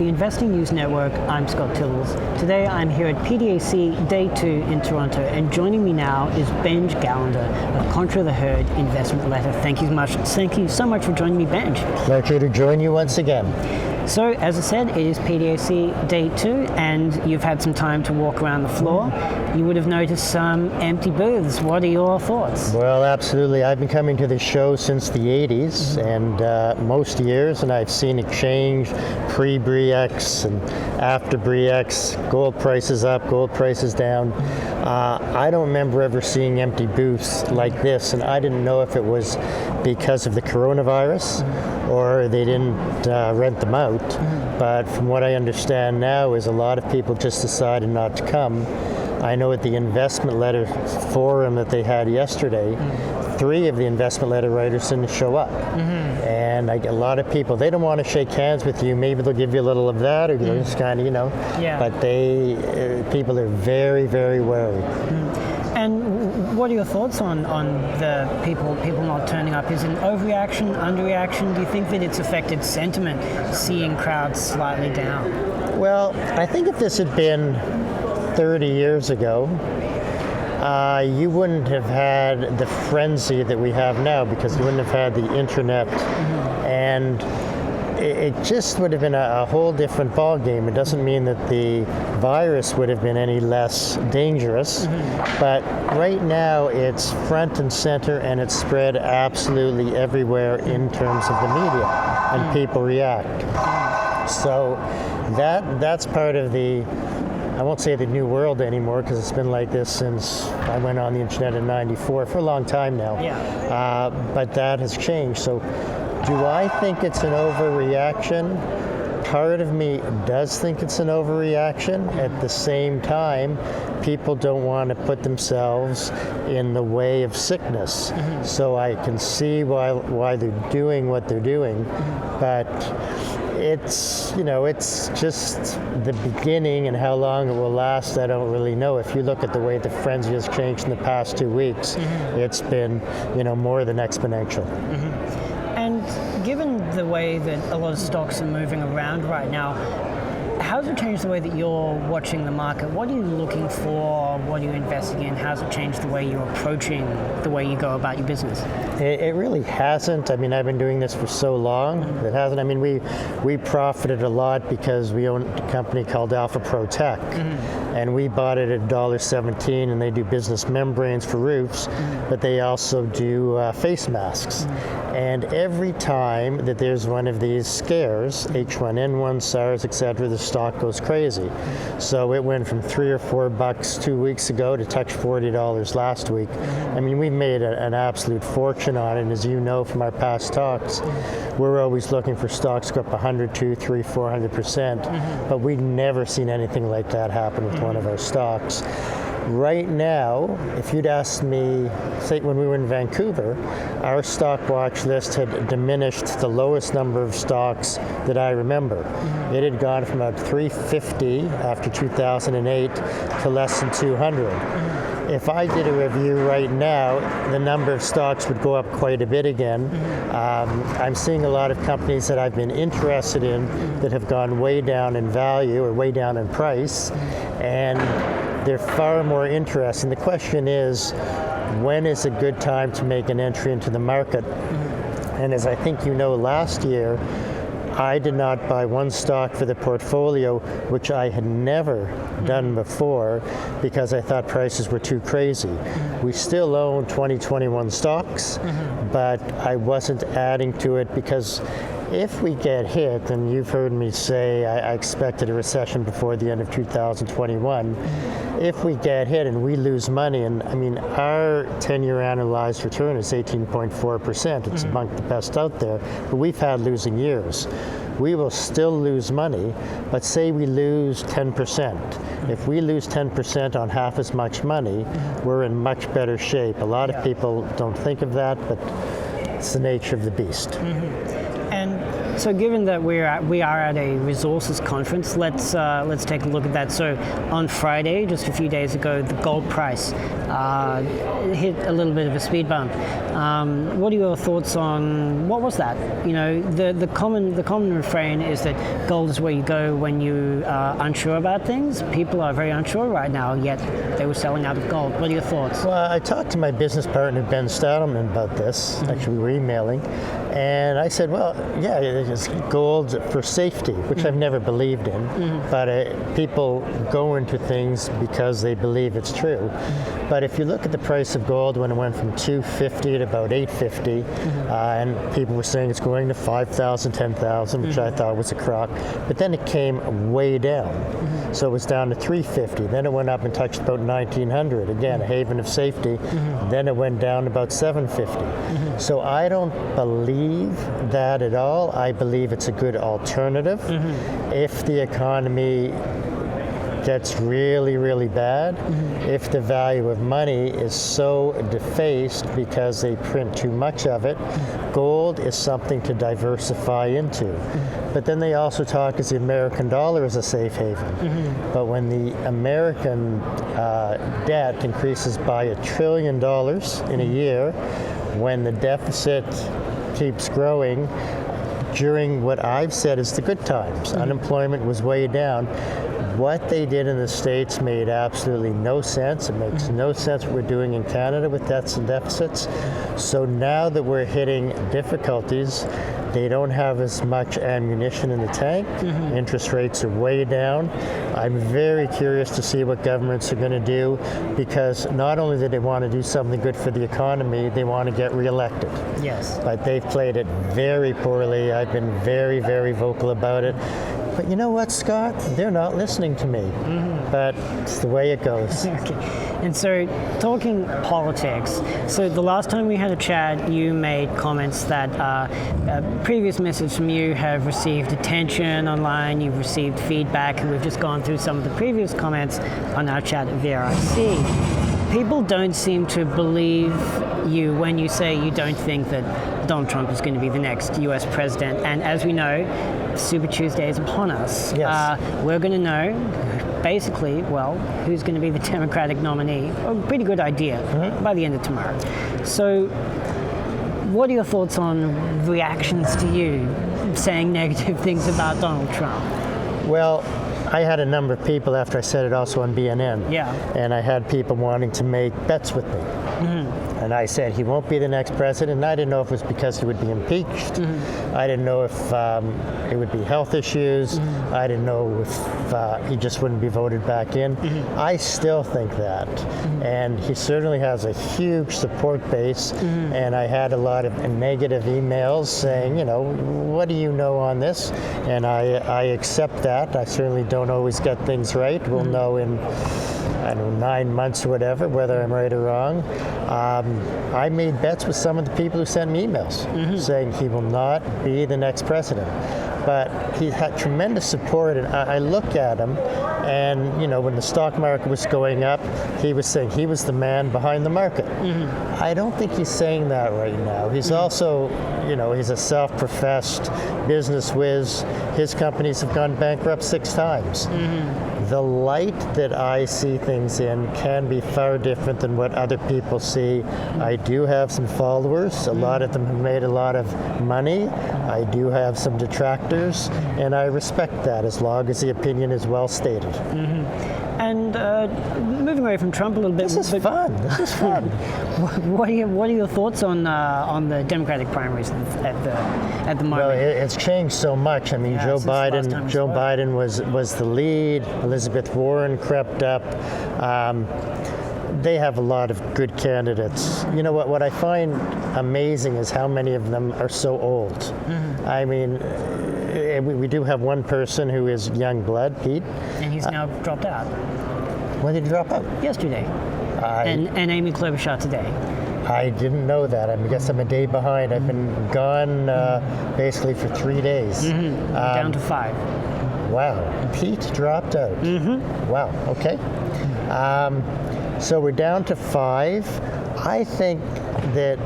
the Investing News Network. I'm Scott Tills. Today I'm here at PDAC Day 2 in Toronto, and joining me now is Benj Gallander of Contra the Herd Investment Letter. Thank you so much for joining me, Benj. Pleasure to join you once again. So, as I said, it is PDAC Day 2, and you've had some time to walk around the floor. You would have noticed some empty booths. What are your thoughts? Well, absolutely. I've been coming to this show since the 80s, and most years, and I've seen it change pre-BREX and after BREX, gold prices up, gold prices down. I don't remember ever seeing empty booths like this, and I didn't know if it was because of the coronavirus or they didn't rent them out. But from what I understand now is a lot of people just decided not to come. I know at the investment letter forum that they had yesterday, 3 of the investment letter writers didn't show up. And a lot of people, they don't want to shake hands with you. Maybe they'll give you a little of that, or just kind of, But people are very, very wary. And what are your thoughts on the people not turning up? Is it an overreaction, underreaction? Do you think that it's affected sentiment, seeing crowds slightly down? Well, I think if this had been 30 years ago, you wouldn't have had the frenzy that we have now, because you wouldn't have had the internet, and it just would have been a whole different ball game. It doesn't mean that the virus would have been any less dangerous, but right now it's front and center, and it's spread absolutely everywhere in terms of the media, and people react. So that's part of the, I won't say the new world anymore, because it's been like this since I went on the internet in '94, for a long time now. But that has changed. So do I think it's an overreaction? Part of me does think it's an overreaction. At the same time, people don't want to put themselves in the way of sickness. So I can see why they're doing what they're doing, but it's just the beginning, and how long it will last, I don't really know. If you look at the way the frenzy has changed in the past 2 weeks, it's been more than exponential. And given the way that a lot of stocks are moving around right now, how has it changed the way that you're watching the market? What are you looking for? What are you investing in? How has it changed the way you're approaching the way you go about your business? It really hasn't. I mean, I've been doing this for so long. It hasn't. I mean, we profited a lot because we own a company called Alpha Pro Tech, and we bought it at $1.17, and they do business membranes for roofs, but they also do face masks. And every time that there's one of these scares, H1N1, SARS, etc., the stock goes crazy. So it went from $3 or $4 2 weeks ago to touch $40 last week. I mean, we've made an absolute fortune on it, and as you know from our past talks, we're always looking for stocks to go up 100, 200, 300, 400%, but we've never seen anything like that happen with one of our stocks. Right now, if you'd asked me, say when we were in Vancouver, our stock watch list had diminished the lowest number of stocks that I remember. It had gone from about 350 after 2008 to less than 200. If I did a review right now, the number of stocks would go up quite a bit again. I'm seeing a lot of companies that I've been interested in that have gone way down in value or way down in price, and they're far more interesting. The question is, when is a good time to make an entry into the market? And as I think you know, last year, I did not buy one stock for the portfolio, which I had never done before, because I thought prices were too crazy. We still own 2021 stocks, but I wasn't adding to it, because if we get hit, and you've heard me say I expected a recession before the end of 2021, if we get hit and we lose money, and I mean, our 10-year annualized return is 18.4%. It's among the best out there, but we've had losing years. We will still lose money, but say we lose 10%. If we lose 10% on half as much money, we're in much better shape. A lot of people don't think of that, but it's the nature of the beast. And So given that we are at a resources conference, let's take a look at that. So on Friday, just a few days ago, the gold price hit a little bit of a speed bump. What are your thoughts on what was that? You know, the common refrain is that gold is where you go when you are unsure about things. People are very unsure right now, yet they were selling out of gold. What are your thoughts? Well, I talked to my business partner, Ben Gallander, about this. Actually, we were emailing. And I said, well, yeah, it's gold for safety, which I've never believed in. But people go into things because they believe it's true. But if you look at the price of gold when it went from $250 to about $850, and people were saying it's going to 5,000, 10,000, which I thought was a crock. But then it came way down. So it was down to $350. Then it went up and touched about $1,900. Again, a haven of safety. Then it went down to about $750. So I don't believe that at all. I believe it's a good alternative. If the economy gets really, really bad, if the value of money is so defaced because they print too much of it, gold is something to diversify into. But then they also talk as the American dollar is a safe haven. But when the American debt increases by $1 trillion in a year, when the deficit keeps growing, during what I've said is the good times, unemployment was way down. What they did in the States made absolutely no sense. It makes no sense what we're doing in Canada with debts and deficits. So now that we're hitting difficulties, they don't have as much ammunition in the tank. Interest rates are way down. I'm very curious to see what governments are going to do, because not only do they want to do something good for the economy, they want to get reelected. Yes. But they've played it very poorly. I've been very, very vocal about it. But you know what, Scott? They're not listening to me. But it's the way it goes. Okay. And so, talking politics, so the last time we had a chat, you made comments that a previous message from you have received attention online, you've received feedback, and we've just gone through some of the previous comments on our chat at VRIC. People don't seem to believe you when you say you don't think that Donald Trump is going to be the next US president. And as we know, Super Tuesday is upon us. Yes. We're going to know, basically, well, who's going to be the Democratic nominee. A pretty good idea by the end of tomorrow. So what are your thoughts on reactions to you saying negative things about Donald Trump? Well, I had a number of people after I said it also on BNN. Yeah. And I had people wanting to make bets with me. And I said he won't be the next president. And I didn't know if it was because he would be impeached. I didn't know if it would be health issues. I didn't know if he just wouldn't be voted back in. I still think that. And he certainly has a huge support base. And I had a lot of negative emails saying, you know, what do you know on this? And I accept that. I certainly don't always get things right. We'll know in, I don't know, 9 months or whatever, whether I'm right or wrong. I made bets with some of the people who sent me emails saying he will not be the next president. But he had tremendous support, and I look at him, and you know, when the stock market was going up, he was saying he was the man behind the market. I don't think he's saying that right now. He's also, you know, he's a self-professed business whiz. His companies have gone bankrupt 6 times. The light that I see things in can be far different than what other people see. I do have some followers. A lot of them have made a lot of money. I do have some detractors, and I respect that as long as the opinion is well stated. And moving away from Trump a little bit. This is fun. This is fun. What are your thoughts on the Democratic primaries at the moment? Well, it's changed so much. I mean, Yeah, Joe since the last time we Joe spoke. Biden was the lead. Elizabeth Warren crept up. They have a lot of good candidates. You know what I find amazing is how many of them are so old. I mean, we do have one person who is young blood, Pete. And he's now dropped out When did he drop out? yesterday. And Amy Klobuchar today. I didn't know that. I guess I'm a day behind. I've been gone basically for 3 days. Down to 5. Wow, Pete dropped out. Wow, okay. So we're down to 5. I think that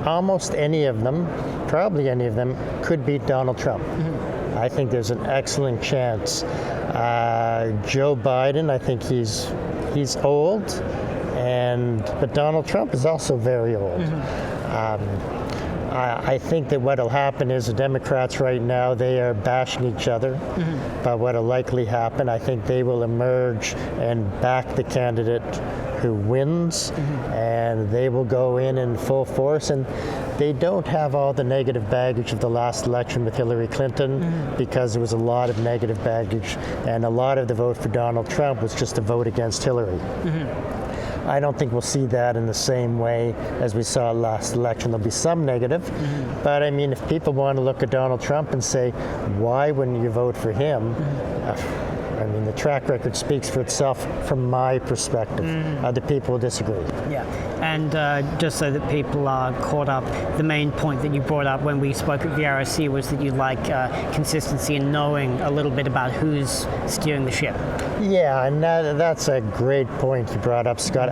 almost any of them, probably any of them, could beat Donald Trump. I think there's an excellent chance. Joe Biden, I think he's old, but Donald Trump is also very old. I think that what will happen is the Democrats right now, they are bashing each other. But what will likely happen, I think they will emerge and back the candidate who wins, and they will go in full force. And they don't have all the negative baggage of the last election with Hillary Clinton, because there was a lot of negative baggage, and a lot of the vote for Donald Trump was just a vote against Hillary. I don't think we'll see that in the same way as we saw last election. There'll be some negative, but I mean, if people want to look at Donald Trump and say, why wouldn't you vote for him? I mean, the track record speaks for itself from my perspective. Other people will disagree. Yeah, and just so that people are caught up, the main point that you brought up when we spoke at the RSC was that you like consistency and knowing a little bit about who's steering the ship. Yeah, and that's a great point you brought up, Scott.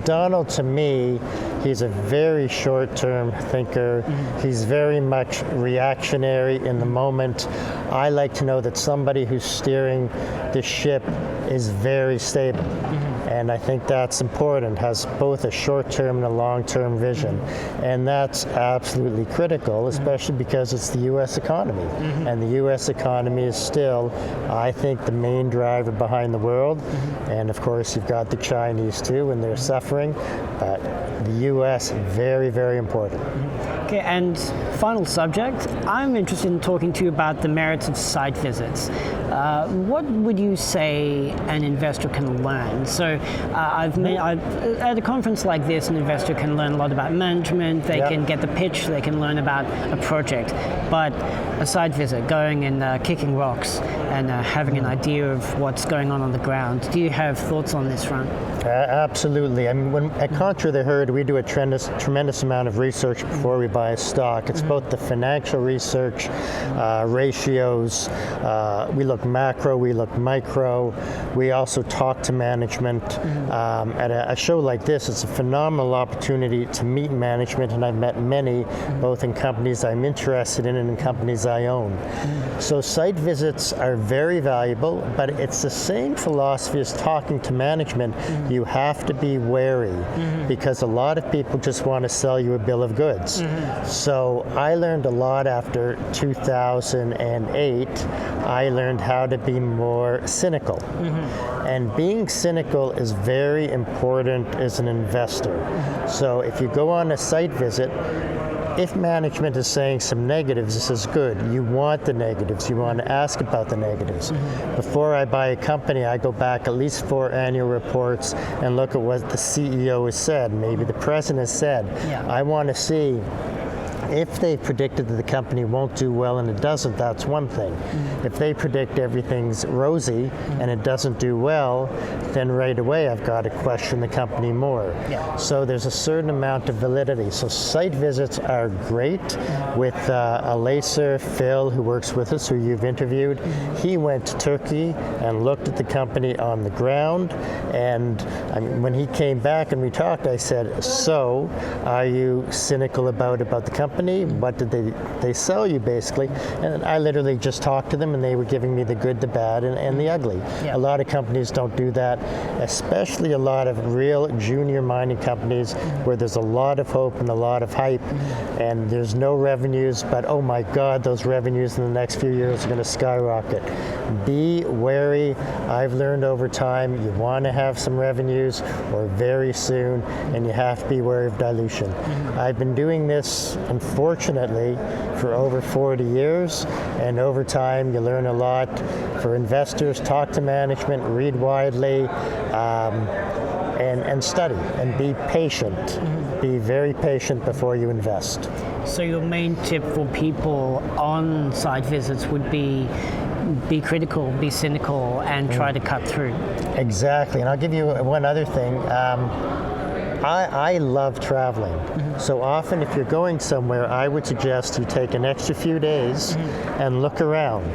Donald, to me, he's a very short-term thinker. He's very much reactionary in the moment. I like to know that somebody who's steering the ship is very stable. And I think that's important, has both a short-term and a long-term vision. And that's absolutely critical, especially because it's the U.S. economy. And the U.S. economy is still, I think, the main driver behind the world. And of course, you've got the Chinese too, and they're suffering. But the U.S., very, very important. Okay, and final subject, I'm interested in talking to you about the merits of site visits. What would you say an investor can learn? So at a conference like this, an investor can learn a lot about management, they can get the pitch, they can learn about a project. But a site visit, going and kicking rocks and having an idea of what's going on the ground. Do you have thoughts on this front? Absolutely. I mean, at Contra, they heard we do a tremendous amount of research before we buy a stock. It's both the financial research, ratios. We look macro, we look micro. We also talk to management. At a show like this, it's a phenomenal opportunity to meet management, and I've met many, both in companies I'm interested in and in companies I own. So site visits are very valuable, but it's the same philosophy as talking to management. You have to be wary, because a lot of people just want to sell you a bill of goods. So I learned a lot after 2008. I learned how to be more cynical. And being cynical is very important as an investor. So if you go on a site visit, if management is saying some negatives, this is good. You want the negatives. You want to ask about the negatives. Before I buy a company, I go back at least 4 annual reports and look at what the CEO has said, maybe the president has said. I want to see if they predicted that the company won't do well and it doesn't, that's one thing. If they predict everything's rosy and it doesn't do well, then right away I've got to question the company more. So there's a certain amount of validity. So site visits are great. With Alaser, Phil, who works with us, who you've interviewed, he went to Turkey and looked at the company on the ground. And I mean, when he came back and we talked, I said, so are you cynical about the company? What did they sell you, basically? And I literally just talked to them, and they were giving me the good, the bad, and the ugly. A lot of companies don't do that, especially a lot of real junior mining companies where there's a lot of hope and a lot of hype, and there's no revenues, but oh my God, those revenues in the next few years are going to skyrocket. Be wary. I've learned over time you want to have some revenues or very soon, and you have to be wary of dilution. I've been doing this, unfortunately, for over 40 years, and over time you learn a lot. For investors, talk to management, read widely, and study, and be patient. Be very patient before you invest. So your main tip for people on site visits would be critical, be cynical, and try to cut through. Exactly, and I'll give you one other thing. I love traveling. So often if you're going somewhere, I would suggest you take an extra few days and look around.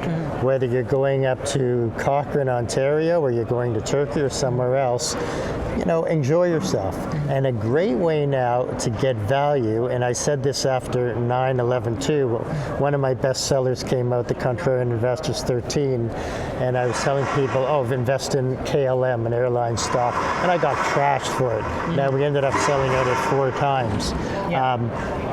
Whether you're going up to Cochrane, Ontario, or you're going to Turkey or somewhere else, enjoy yourself. And a great way now to get value, and I said this after 9/11 too, one of my best sellers came out, the Contra and Investors 13, and I was telling people, invest in KLM, an airline stock, and I got trashed for it. Now we ended up selling out at 4 times. Yeah.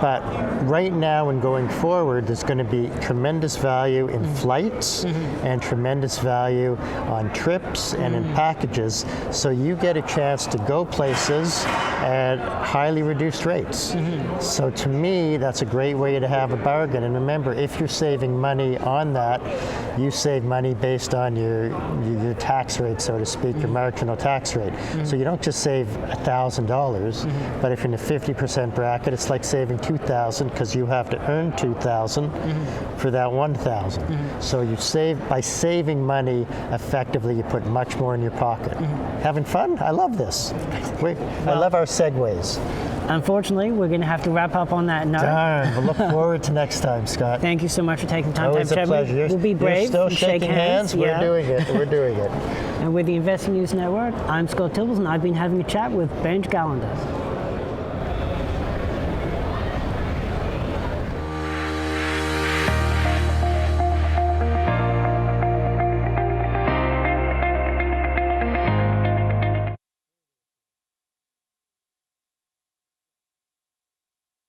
But right now and going forward, there's going to be tremendous value in flights and tremendous value on trips and in packages. So you get a chance to go places at highly reduced rates. So to me, that's a great way to have a bargain. And remember, if you're saving money on that, you save money based on your tax rate, so to speak, your marginal tax rate. So you don't just save $1,000, but if you're in the 50% bracket, it's like saving $2,000 because you have to earn $2,000 for that $1,000. So you save by saving money effectively. You put much more in your pocket. Having fun? I love this. I love our segues. Unfortunately, we're going to have to wrap up on that note. Darn. We'll look forward to next time, Scott. Thank you so much for taking time Always to a pleasure. We'll be brave. You're still and shaking shake hands. We're doing it. We're doing it. And with the Investing News Network, I'm Scott Tibbles, and I've been having a chat with Benj Gallander.